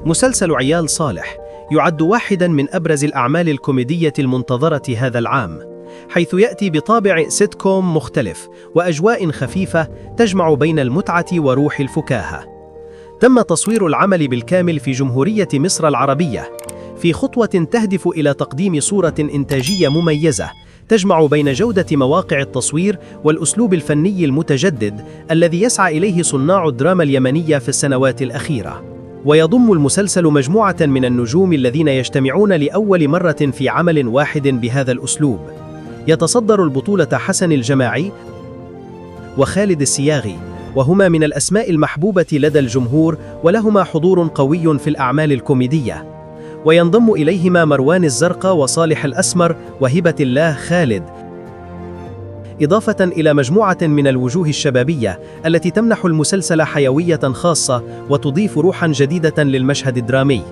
مسلسل عيال صالح يعد واحداً من أبرز الأعمال الكوميدية المنتظرة هذا العام، حيث يأتي بطابع سيت كوم مختلف وأجواء خفيفة تجمع بين المتعة وروح الفكاهة. تم تصوير العمل بالكامل في جمهورية مصر العربية، في خطوة تهدف إلى تقديم صورة إنتاجية مميزة تجمع بين جودة مواقع التصوير والأسلوب الفني المتجدد الذي يسعى إليه صناع الدراما اليمنية في السنوات الأخيرة. ويضم المسلسل مجموعة من النجوم الذين يجتمعون لأول مرة في عمل واحد بهذا الأسلوب. يتصدر البطولة حسن الجماعي وخالد السياغي، وهما من الأسماء المحبوبة لدى الجمهور ولهما حضور قوي في الأعمال الكوميدية. وينضم إليهما مروان الزرقاء وصالح الأسمر وهبة الله خالد، إضافة إلى مجموعة من الوجوه الشبابية التي تمنح المسلسل حيوية خاصة وتضيف روحا جديدة للمشهد الدرامي.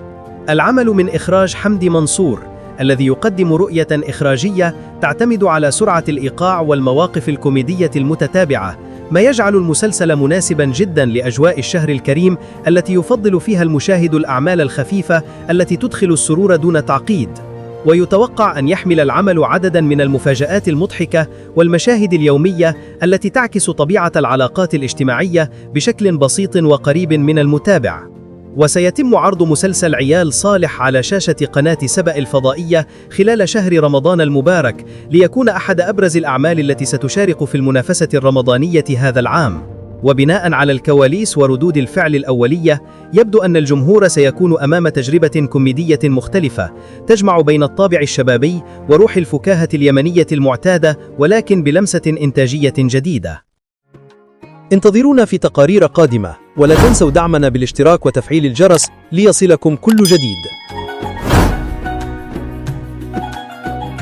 العمل من إخراج حمدي منصور، الذي يقدم رؤية إخراجية تعتمد على سرعة الإيقاع والمواقف الكوميدية المتتابعة، ما يجعل المسلسل مناسباً جداً لأجواء الشهر الكريم التي يفضل فيها المشاهد الأعمال الخفيفة التي تدخل السرور دون تعقيد. ويتوقع أن يحمل العمل عدداً من المفاجآت المضحكة والمشاهد اليومية التي تعكس طبيعة العلاقات الاجتماعية بشكل بسيط وقريب من المتابع. وسيتم عرض مسلسل عيال صالح على شاشة قناة سبأ الفضائية خلال شهر رمضان المبارك، ليكون أحد أبرز الأعمال التي ستشارك في المنافسة الرمضانية هذا العام. وبناء على الكواليس وردود الفعل الأولية، يبدو أن الجمهور سيكون أمام تجربة كوميدية مختلفة تجمع بين الطابع الشبابي وروح الفكاهة اليمنية المعتادة، ولكن بلمسة إنتاجية جديدة. انتظرونا في تقارير قادمة، ولا تنسوا دعمنا بالاشتراك وتفعيل الجرس ليصلكم كل جديد.